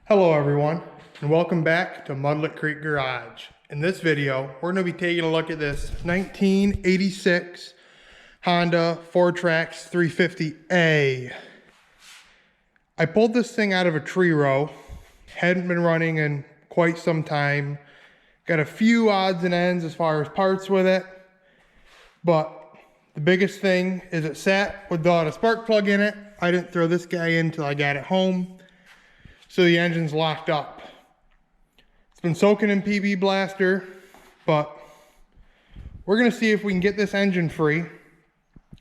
Hello everyone, and welcome back to Mudlick Creek Garage. In this video, we're going to be taking a look at this 1986 Honda 4Trax 350A. I pulled this thing out of a tree row, hadn't been running in quite some time, got a few odds and ends as far as parts with it, but the biggest thing is it sat without a spark plug in it. I didn't throw this guy in until I got it home. So the engine's locked up. It's been soaking in PB Blaster, but we're gonna see if we can get this engine free,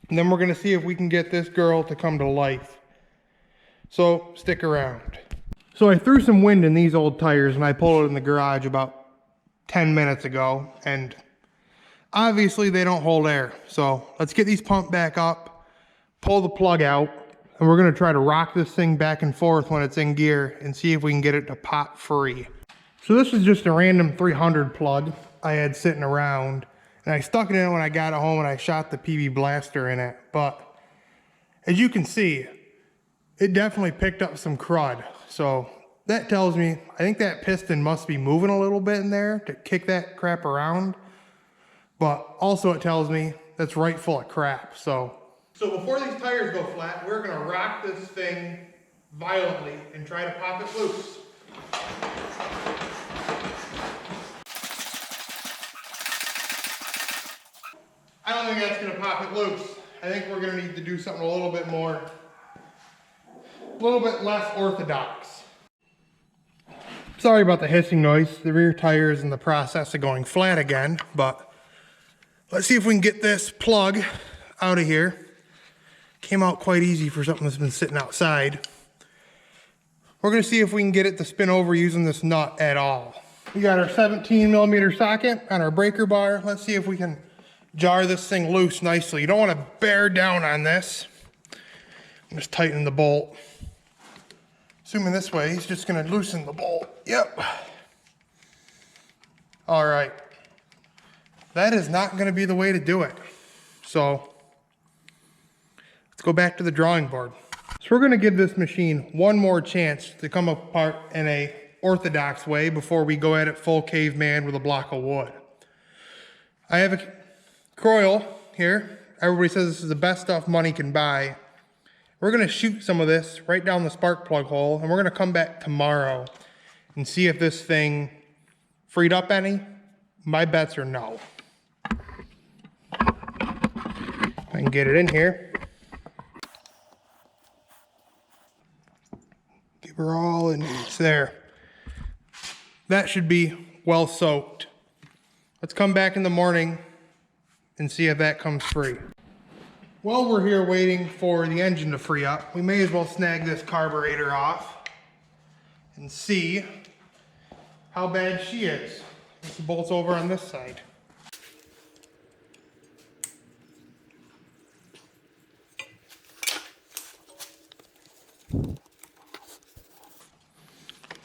and then we're gonna see if we can get this girl to come to life. So stick around. So I threw some wind in these old tires and I pulled it in the garage about 10 minutes ago, and obviously they don't hold air. So let's get these pumped back up, pull the plug out, and we're gonna try to rock this thing back and forth when it's in gear and see if we can get it to pop free. So this is just a random 300 plug I had sitting around, and I stuck it in when I got it home and I shot the PB Blaster in it. But as you can see, it definitely picked up some crud. So that tells me, I think that piston must be moving a little bit in there to kick that crap around. But also it tells me that's right full of crap. So before these tires go flat, we're gonna rock this thing violently and try to pop it loose. I don't think that's gonna pop it loose. I think we're gonna need to do something a little bit less orthodox. Sorry about the hissing noise. The rear tire is in the process of going flat again, but let's see if we can get this plug out of here. Came out quite easy for something that's been sitting outside. We're gonna see if we can get it to spin over using this nut at all. We got our 17mm socket on our breaker bar. Let's see if we can jar this thing loose nicely. You don't wanna bear down on this. I'm just tightening the bolt. Assuming this way, he's just gonna loosen the bolt. Yep. All right. That is not gonna be the way to do it. So, let's go back to the drawing board. So we're gonna give this machine one more chance to come apart in a orthodox way before we go at it full caveman with a block of wood. I have a Croyle here. Everybody says this is the best stuff money can buy. We're gonna shoot some of this right down the spark plug hole, and we're gonna come back tomorrow and see if this thing freed up any. My bets are no. I can get it in here. Give her all in. It's there. That should be well soaked. Let's come back in the morning and see if that comes free. While we're here waiting for the engine to free up, we may as well snag this carburetor off and see how bad she is. This bolt's over on this side.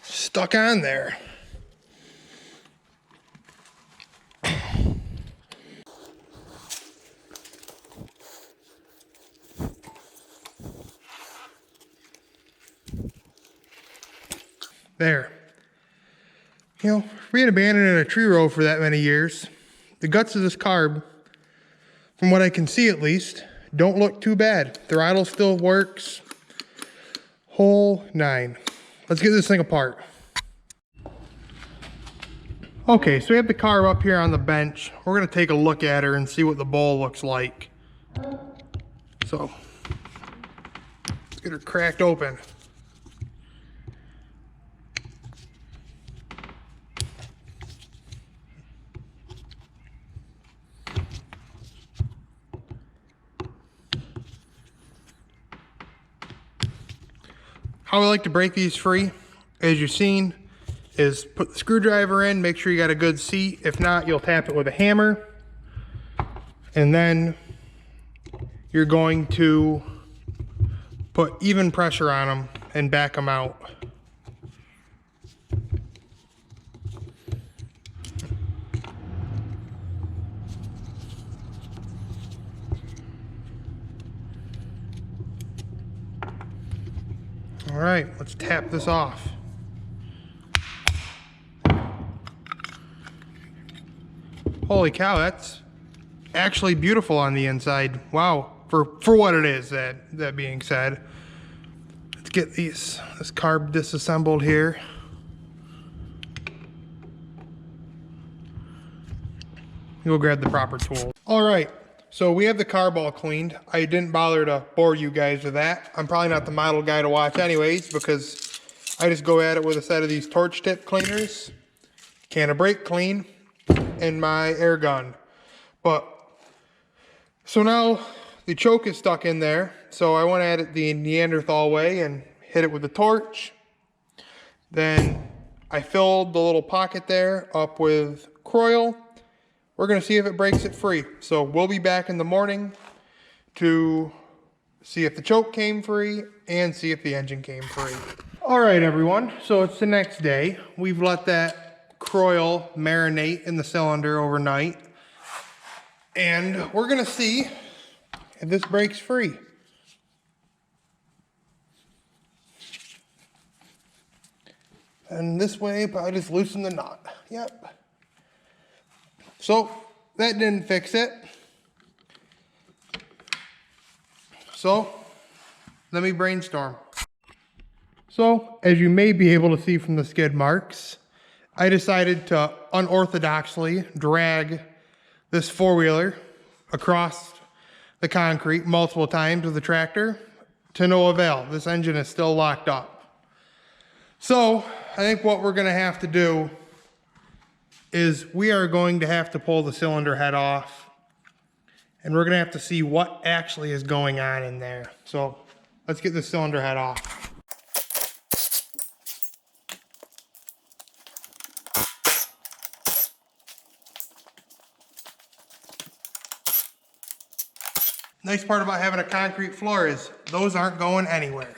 Stuck on there. There. You know, being abandoned in a tree row for that many years, the guts of this carb, from what I can see at least, don't look too bad. Throttle still works. Whole nine. Let's get this thing apart. Okay, so we have the carb up here on the bench. We're gonna take a look at her and see what the bowl looks like. So, let's get her cracked open. How I like to break these free, as you've seen, is put the screwdriver in, make sure you got a good seat. If not, you'll tap it with a hammer. And then you're going to put even pressure on them and back them out. All right, let's tap this off. Holy cow, that's actually beautiful on the inside. Wow, for what it is, that being said. Let's get this carb disassembled here. Go grab the proper tools. All right, so we have the carb all cleaned. I didn't bother to bore you guys with that. I'm probably not the model guy to watch anyways, because I just go at it with a set of these torch tip cleaners, can of brake clean, and my air gun. So now the choke is stuck in there, so I went at it the Neanderthal way and hit it with the torch. Then I filled the little pocket there up with Kroil. We're gonna see if it breaks it free. So we'll be back in the morning to see if the choke came free and see if the engine came free. All right, everyone, so it's the next day. We've let that Kroil marinate in the cylinder overnight. And we're gonna see if this breaks free. And this way, probably just loosen the knot. Yep. So that didn't fix it. So let me brainstorm. So as you may be able to see from the skid marks, I decided to unorthodoxly drag this four-wheeler across the concrete multiple times with the tractor to no avail. This engine is still locked up. So I think what we're gonna have to do is we are going to have to pull the cylinder head off, and we're gonna have to see what actually is going on in there. So let's get the cylinder head off. Nice part about having a concrete floor is those aren't going anywhere.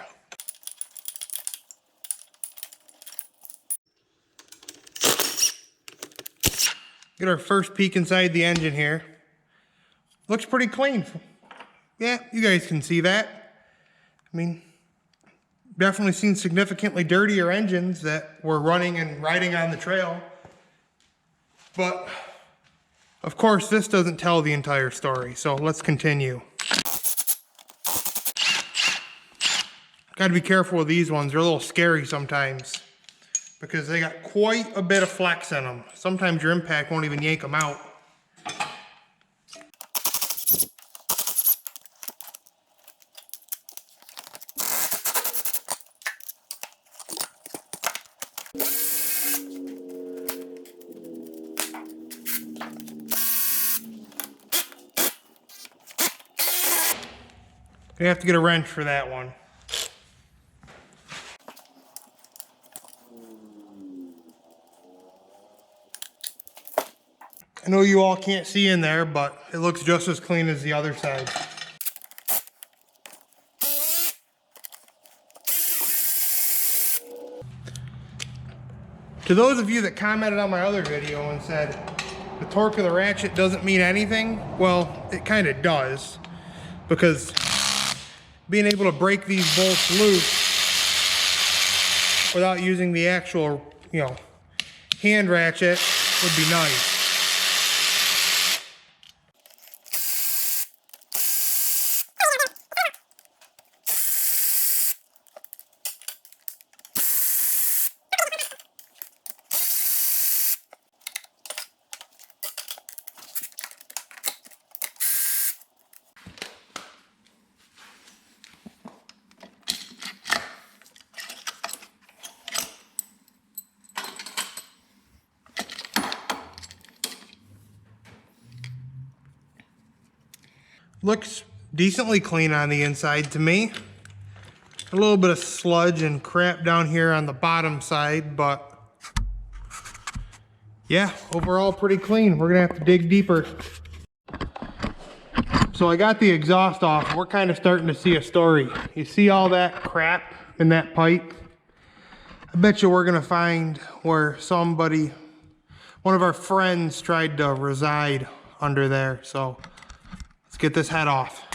Get our first peek inside the engine here. Looks pretty clean. Yeah, you guys can see that. I mean, definitely seen significantly dirtier engines that were running and riding on the trail. But of course, this doesn't tell the entire story, so let's continue. Gotta be careful with these ones. They're a little scary sometimes because they got quite a bit of flex in them. Sometimes your impact won't even yank them out. You have to get a wrench for that one. I know you all can't see in there, but it looks just as clean as the other side. To those of you that commented on my other video and said the torque of the ratchet doesn't mean anything, well, it kind of does, because being able to break these bolts loose without using the actual, hand ratchet would be nice. Looks decently clean on the inside to me. A little bit of sludge and crap down here on the bottom side, but yeah, overall pretty clean. We're gonna have to dig deeper. So I got the exhaust off. We're kind of starting to see a story. You see all that crap in that pipe? I bet you we're gonna find where one of our friends tried to reside under there. So let's get this head off.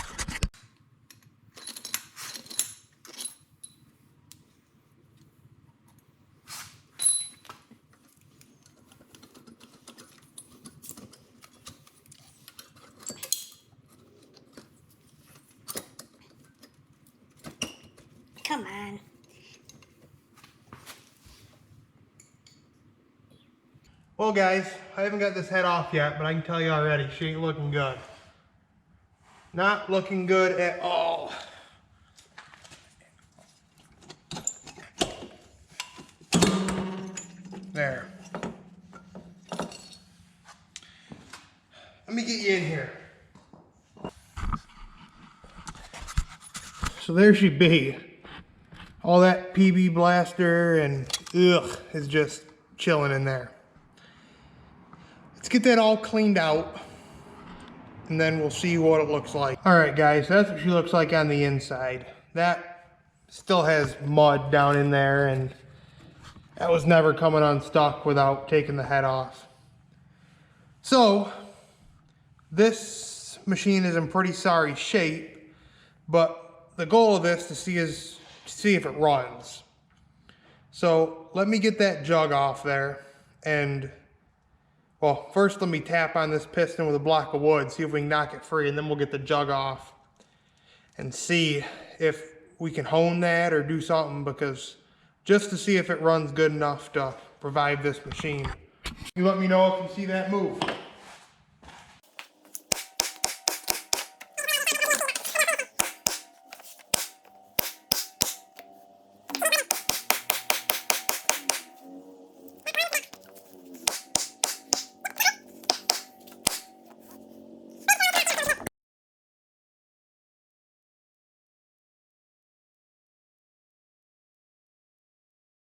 Well guys, I haven't got this head off yet, but I can tell you already, she ain't looking good. Not looking good at all. There. Let me get you in here. So there she be. All that PB blaster and ugh is just chilling in there. Let's get that all cleaned out and then we'll see what it looks like. All right guys, that's what she looks like on the inside. That still has mud down in there and that was never coming unstuck without taking the head off. So this machine is in pretty sorry shape, but the goal of this is to see if it runs. So let me get that jug off there and, well, first let me tap on this piston with a block of wood, see if we can knock it free, and then we'll get the jug off and see if we can hone that or do something, because just to see if it runs good enough to provide this machine. You let me know if you see that move.